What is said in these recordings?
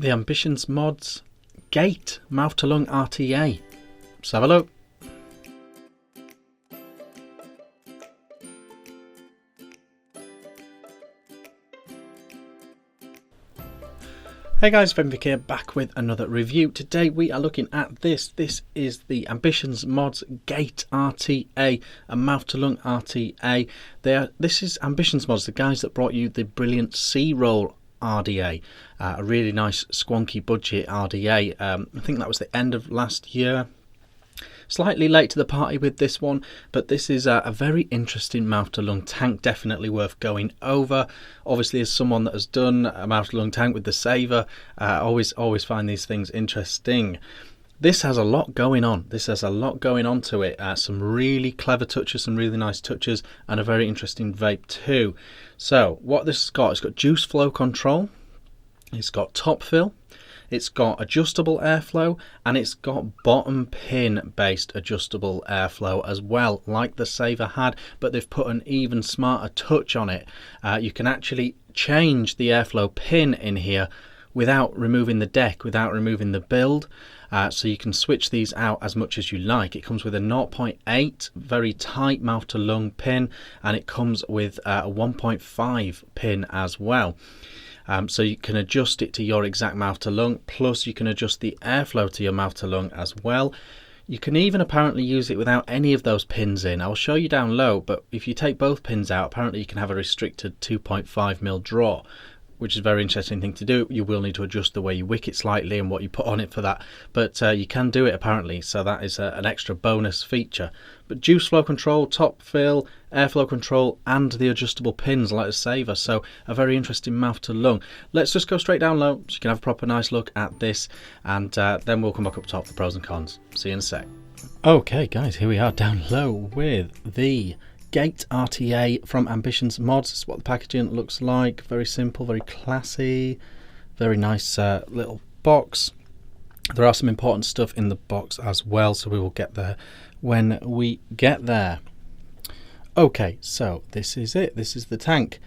The Ambitions Mods Gate Mouth to Lung RTA. Let's have a look. Hey guys, Vick here, back with another review. Today we are looking at this. This is the Ambitions Mods Gate RTA, a Mouth to Lung RTA. This is Ambitions Mods, the guys that brought you the brilliant C-Roll RDA, a really nice squonky budget RDA. I think that was the end of last year. Slightly late to the party with this one, but this is a very interesting mouth to lung tank, definitely worth going over. Obviously, as someone that has done a mouth to lung tank with the Saver, always find these things interesting. This has a lot going on. This has a lot going on to it. Some really clever touches, some really nice touches, and a very interesting vape too. So what this has got, it's got juice flow control, it's got top fill, it's got adjustable airflow, and it's got bottom pin based adjustable airflow as well, like the Saver had, but they've put an even smarter touch on it. You can actually change the airflow pin in here without removing the deck, without removing the build. So you can switch these out as much as you like. It comes with a 0.8 very tight mouth to lung pin, and it comes with a 1.5 pin as well. So you can adjust it to your exact mouth to lung, plus you can adjust the airflow to your mouth to lung as well. You can even apparently use it without any of those pins in. I'll show you down low, but if you take both pins out, apparently you can have a restricted 2.5mm draw, which is a very interesting thing to do. You will need to adjust the way you wick it slightly and what you put on it for that, but you can do it apparently, so that is an extra bonus feature. But juice flow control, top fill, airflow control, and the adjustable pins like a Saver, so a very interesting mouth to lung. Let's just go straight down low so you can have a proper nice look at this, and then we'll come back up top for pros and cons. See you in a sec. Okay guys, here we are down low with the Gate RTA from Ambitions Mods. This is what the packaging looks like. Very simple, very classy, very nice little box. There are some important stuff in the box as well, so we will get there when we get there. Okay, so this is it. This is the tank,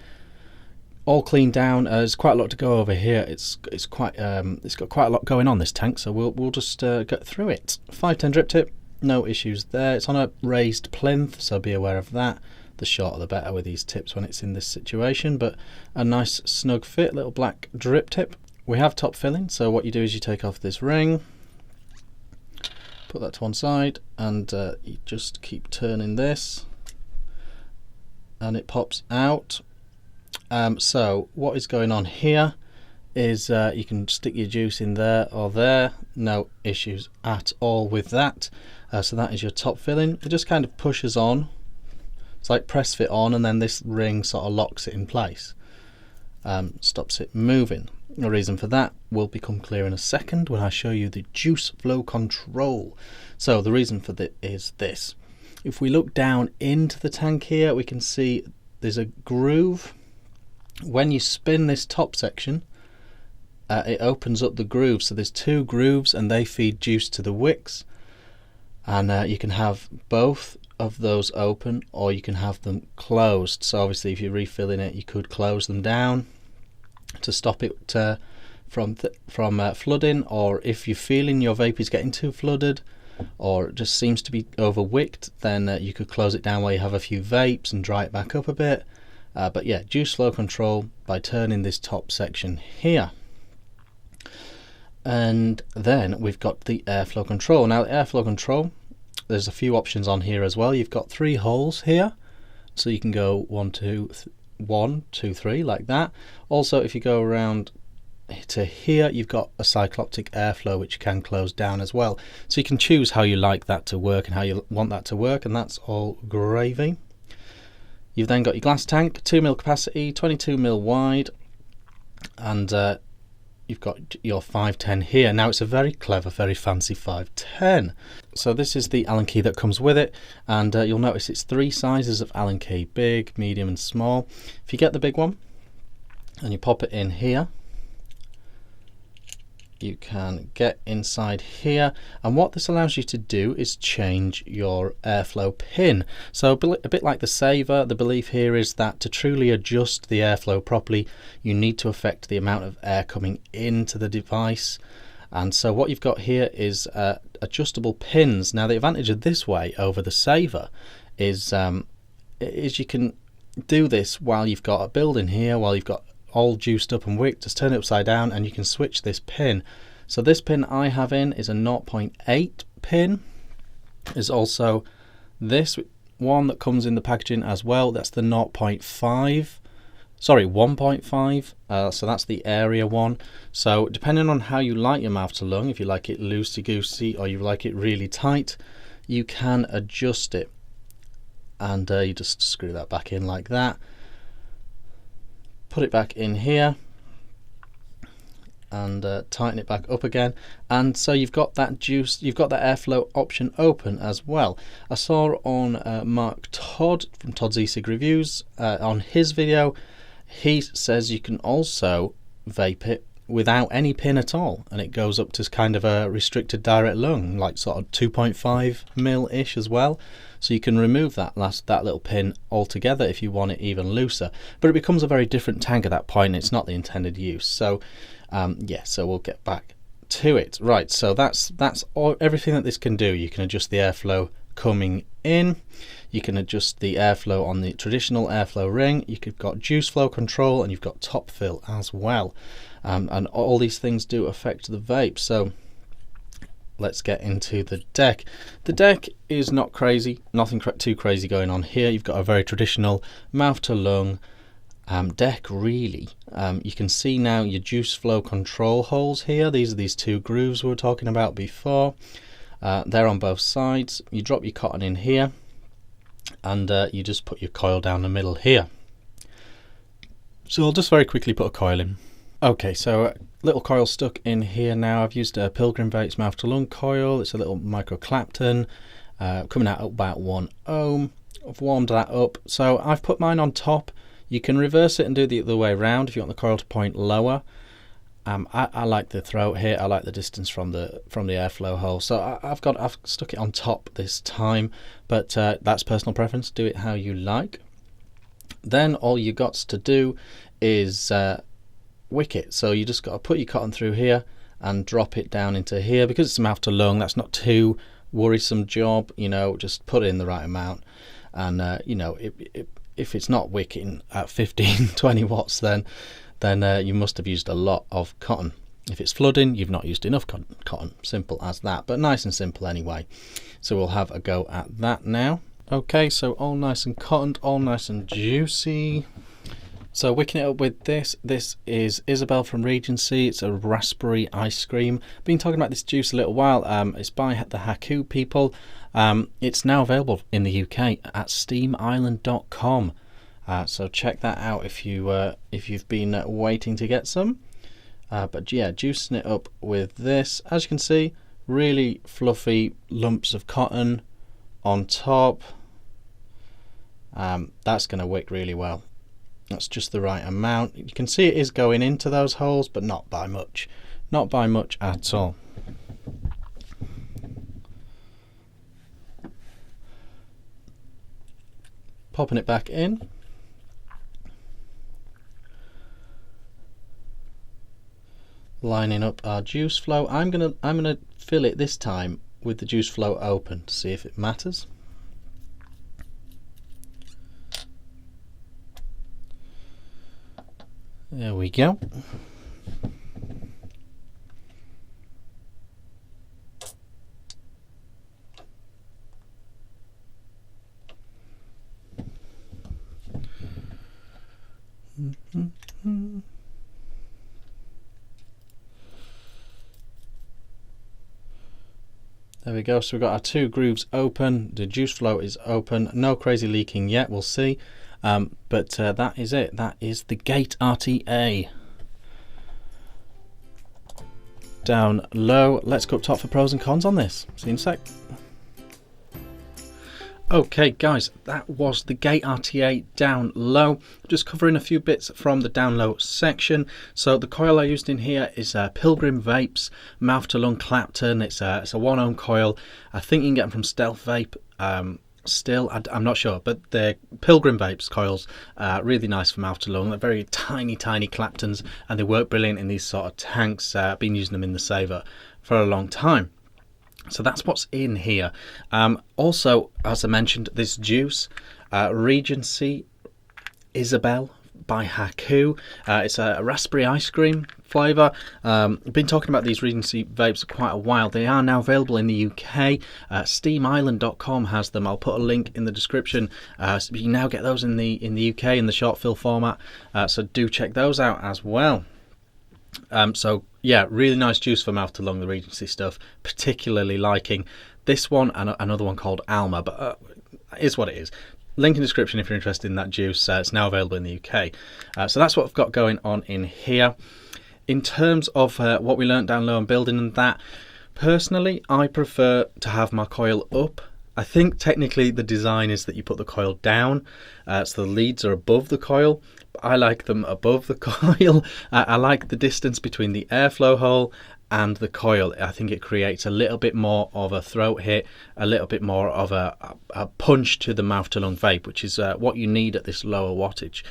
all cleaned down. There's quite a lot to go over here. It's got quite a lot going on, this tank, so we'll just get through it. 510 drip tip. No issues there. It's on a raised plinth, so be aware of that. The shorter the better with these tips when it's in this situation, but a nice snug fit, little black drip tip. We have top filling, so what you do is you take off this ring, put that to one side, and you just keep turning this and it pops out. So what is going on here is you can stick your juice in there or there, no issues at all with that. So that is your top filling. It just kind of pushes on, it's like press fit on, and then this ring sort of locks it in place, stops it moving. The reason for that will become clear in a second when I show you the juice flow control. So the reason for that is this. If we look down into the tank here, we can see there's a groove. When you spin this top section, it opens up the grooves, so there's two grooves and they feed juice to the wicks, and you can have both of those open or you can have them closed. So obviously if you're refilling it, you could close them down to stop it from flooding, or if you're feeling your vape is getting too flooded or it just seems to be overwicked, then you could close it down while you have a few vapes and dry it back up a bit. But yeah, juice flow control by turning this top section here. And then we've got the airflow control. Now the airflow control, there's a few options on here as well. You've got 3 holes here, so you can go 1, 2, 3 like that. Also, if you go around to here, you've got a cycloptic airflow which can close down as well. So you can choose how you like that to work and how you want that to work, and that's all gravy. You've then got your glass tank, 2mm capacity, 22mm wide, and you've got your 510 here. Now it's a very clever, very fancy 510. So this is the Allen key that comes with it, and you'll notice it's 3 sizes of Allen key, big, medium and small. If you get the big one and you pop it in here, you can get inside here, and what this allows you to do is change your airflow pin. So a bit like the saver, the belief here is that to truly adjust the airflow properly, you need to affect the amount of air coming into the device. And so what you've got here is adjustable pins. Now the advantage of this way over the saver is you can do this while you've got a build in here, while you've got all juiced up and wicked. Just turn it upside down and you can switch this pin. So this pin I have in is a 0.8 pin. There's also this one that comes in the packaging as well. That's the 1.5. So that's the area one. So depending on how you like your mouth to lung, if you like it loosey-goosey or you like it really tight, you can adjust it. And you just screw that back in like that. Put it back in here and tighten it back up again, and so you've got that airflow option open as well. I saw on Mark Todd from Todd's E-Cig Reviews, on his video, he says you can also vape it without any pin at all, and it goes up to kind of a restricted direct lung, like sort of 2.5 mil ish as well. So you can remove that little pin altogether if you want it even looser, but it becomes a very different tank at that point. It's not the intended use. So yeah, so we'll get back to it. Right, so that's everything that this can do. You can adjust the airflow coming in, you can adjust the airflow on the traditional airflow ring, you've got juice flow control, and you've got top fill as well, and all these things do affect the vape. So let's get into the deck. The deck is not crazy, nothing too crazy going on here. You've got a very traditional mouth to lung deck really. You can see now your juice flow control holes here. These are these two grooves we were talking about before. They're on both sides. You drop your cotton in here, and you just put your coil down the middle here. So I'll just very quickly put a coil in. Okay, so little coil stuck in here now. I've used a Pilgrim Vapes mouth to lung coil. It's a little micro Clapton, coming out at about 1 ohm. I've warmed that up, so I've put mine on top. You can reverse it and do the other way around if you want the coil to point lower. I like the throat here. I like the distance from the airflow hole, so I've stuck it on top this time, but that's personal preference. Do it how you like. Then all you got to do is wick it. So you just got to put your cotton through here and drop it down into here. Because it's mouth to lung, that's not too worrisome job, you know, just put it in the right amount. And you know, if it's not wicking at 15-20 watts, then you must have used a lot of cotton. If it's flooding, you've not used enough cotton. Simple as that, but nice and simple anyway. So we'll have a go at that now. Okay, so all nice and cottoned, all nice and juicy. So wicking it up with this is Isabel from Regency. It's a raspberry ice cream. Been talking about this juice a little while. It's by the Haku people. It's now available in the UK at steamisland.com. So check that out if you've been waiting to get some. But yeah, juicing it up with this. As you can see, really fluffy lumps of cotton on top. That's going to wick really well. That's just the right amount. You can see it is going into those holes, but not by much. Not by much at all. Popping it back in. Lining up our juice flow. I'm gonna fill it this time with the juice flow open to see if it matters. There we go. There we go. So we've got our two grooves open. The juice flow is open. No crazy leaking yet. We'll see. But that is it. That is the Gate RTA. Down low. Let's go up top for pros and cons on this. See you in a sec. Okay guys, that was the Gate RTA down low. Just covering a few bits from the down low section. So the coil I used in here is Pilgrim Vapes mouth to lung Clapton. It's a 1 ohm coil. I think you can get them from Stealth Vape. Still, I'm not sure, but the Pilgrim Vapes coils are really nice for mouth to lung. They're very tiny Claptons, and they work brilliant in these sort of tanks. I've been using them in the Saver for a long time. So that's what's in here. Also, as I mentioned, this juice, Regency Isabel by Haku. It's a raspberry ice cream flavour. I've been talking about these Regency vapes for quite a while. They are now available in the UK. SteamIsland.com has them. I'll put a link in the description. So you can now get those in the UK in the short fill format. So do check those out as well. So yeah, really nice juice for mouth to lung, the Regency stuff. Particularly liking this one and another one called Alma, but it is what it is. Link in the description if you're interested in that juice. It's now available in the UK. So that's what I've got going on in here. In terms of what we learnt down low and building and that, personally I prefer to have my coil up. I think technically the design is that you put the coil down, so the leads are above the coil. I like them above the coil. I like the distance between the airflow hole and the coil. I think it creates a little bit more of a throat hit, a little bit more of a punch to the mouth to lung vape, which is what you need at this lower wattage.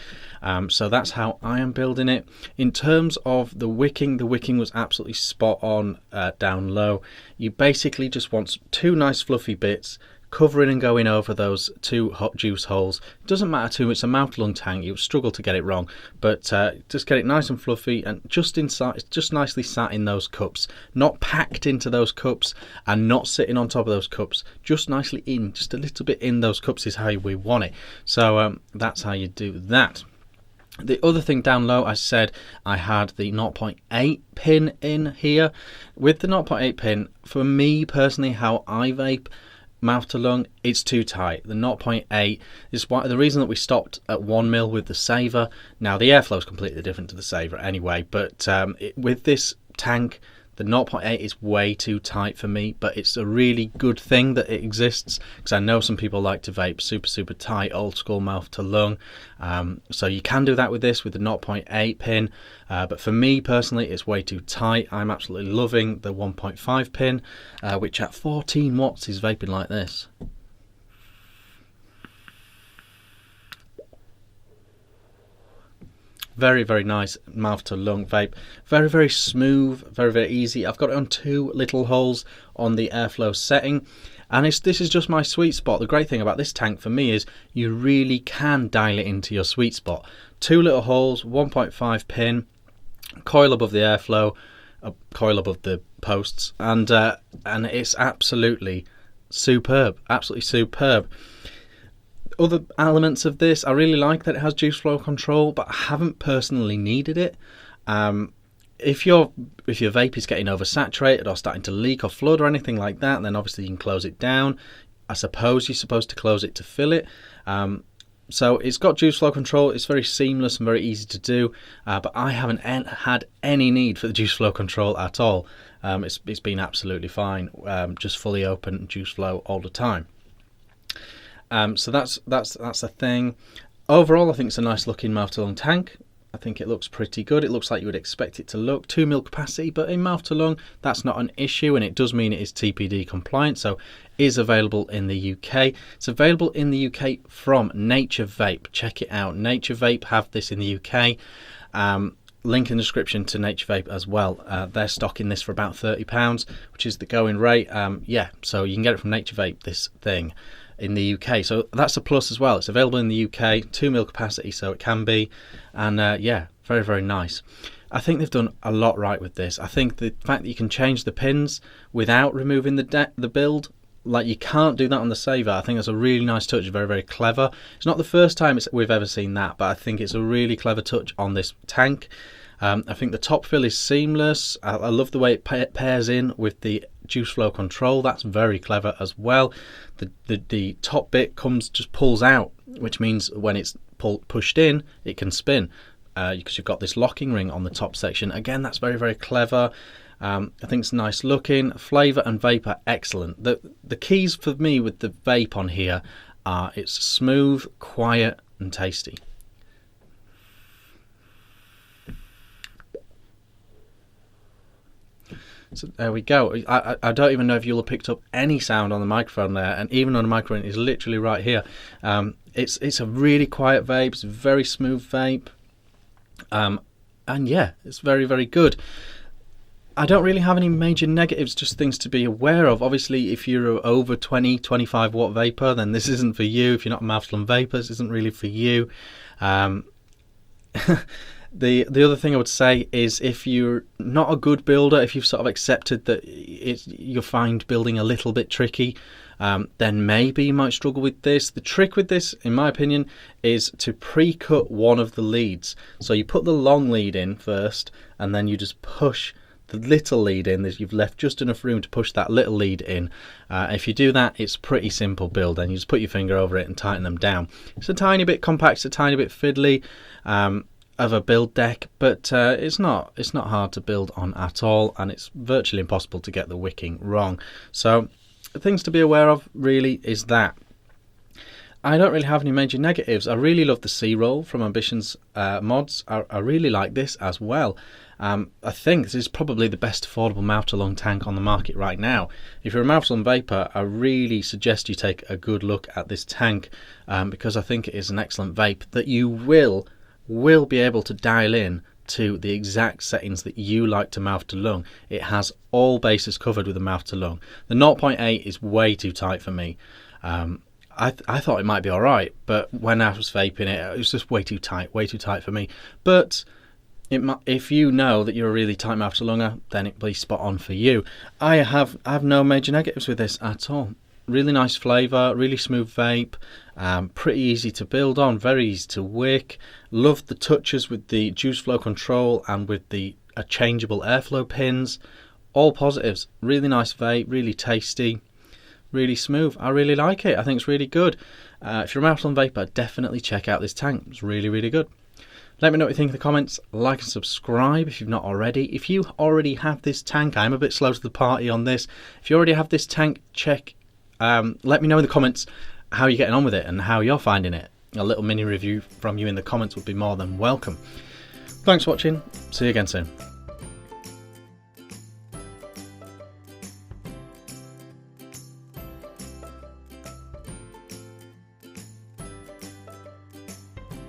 So that's how I am building it. In terms of the wicking was absolutely spot on down low. You basically just want two nice fluffy bits covering and going over those two hot juice holes. It doesn't matter too much. It's a mouth to lung tank. You struggle to get it wrong, but just get it nice and fluffy and just inside, just nicely sat in those cups, not packed into those cups and not sitting on top of those cups. Just nicely in, just a little bit in those cups is how we want it. So that's how you do that. The other thing down low, I said I had the 0.8 pin in here. With the 0.8 pin, for me personally, how I vape mouth to lung, it's too tight. The 0.8 is why the reason that we stopped at 1 mil with the Saver. Now the airflow is completely different to the Saver anyway, but with this tank, the 0.8 is way too tight for me, but it's a really good thing that it exists, because I know some people like to vape super tight, old school mouth to lung. So you can do that with this, with the 0.8 pin, but for me personally it's way too tight. I'm absolutely loving the 1.5 pin, which at 14 watts is vaping like this. Very nice mouth to lung vape. Very smooth, very easy. I've got it on two little holes on the airflow setting, and this is just my sweet spot. The great thing about this tank for me is you really can dial it into your sweet spot. Two little holes, 1.5 pin, coil above the airflow, a coil above the posts, and it's absolutely superb. Other elements of this, I really like that it has juice flow control, but I haven't personally needed it. If your vape is getting oversaturated or starting to leak or flood or anything like that, then obviously you can close it down. I suppose you're supposed to close it to fill it. So it's got juice flow control. It's very seamless and very easy to do, but I haven't had any need for the juice flow control at all. It's been absolutely fine, just fully open juice flow all the time. So that's a thing. Overall, I think it's a nice looking mouth to lung tank. I think it looks pretty good. It looks like you would expect it to look. 2 mil capacity, but in mouth to lung, that's not an issue, and it does mean it is TPD compliant, so it is available in the UK. It's available in the UK from Nature Vape. Check it out. Nature Vape have this in the UK. Link in the description to Nature Vape as well. They're stocking this for about £30, which is the going rate. Yeah, so you can get it from Nature Vape, this thing, in the UK. So that's a plus as well. It's available in the UK, 2 mil capacity, so it can be. And yeah, very nice. I think they've done a lot right with this. I think the fact that you can change the pins without removing the build, like you can't do that on the Saver, I think that's a really nice touch. Very clever. It's not the first time we've ever seen that, but I think it's a really clever touch on this tank. I think the top fill is seamless. I love the way it pairs in with the juice flow control. That's very clever as well. The top bit just pulls out, which means when it's pushed in, it can spin, because you've got this locking ring on the top section. Again, that's very clever. I think it's nice looking. Flavour and vape are excellent. The keys for me with the vape on here it's smooth, quiet and tasty. So there we go. I don't even know if you'll have picked up any sound on the microphone there, and even on the microphone is literally right here. It's a really quiet vape. It's a very smooth vape, and yeah, it's very, very good. I don't really have any major negatives, just things to be aware of. Obviously, if you're over 20-25 watt vapor, then this isn't for you. If you're not a mouth to lung vapor, this isn't really for you. The other thing I would say is, if you're not a good builder, if you've sort of accepted that you'll find building a little bit tricky, then maybe you might struggle with this. The trick with this, in my opinion, is to pre-cut one of the leads. So you put the long lead in first, and then you just push the little lead in. You've left just enough room to push that little lead in. If you do that, it's pretty simple build, and you just put your finger over it and tighten them down. It's a tiny bit compact, it's a tiny bit fiddly of a build deck, but it's not hard to build on at all, and it's virtually impossible to get the wicking wrong. So things to be aware of really is that. I don't really have any major negatives. I really love the C-roll from Ambitions mods. I really like this as well. I think this is probably the best affordable mouth to lung tank on the market right now. If you're a mouth to lung vapor, I really suggest you take a good look at this tank, because I think it is an excellent vape that you will be able to dial in to the exact settings that you like to mouth to lung. It has all bases covered with the mouth to lung. The 0.8 is way too tight for me. I thought it might be alright, but when I was vaping it, it was just way too tight for me. But if you know that you're a really tight mouth to lunger, then it'll be spot on for you. I have no major negatives with this at all. Really nice flavour, really smooth vape, pretty easy to build on, very easy to wick. Love the touches with the juice flow control and with the changeable airflow pins. All positives. Really nice vape, really tasty, really smooth. I really like it. I think it's really good. If you're a mouth to lung vapor, definitely check out this tank. It's really, really good. Let me know what you think in the comments. Like and subscribe if you've not already. If you already have this tank, I'm a bit slow to the party on this. If you already have this tank, let me know in the comments how you're getting on with it and how you're finding it. A little mini review from you in the comments would be more than welcome. Thanks for watching. See you again soon.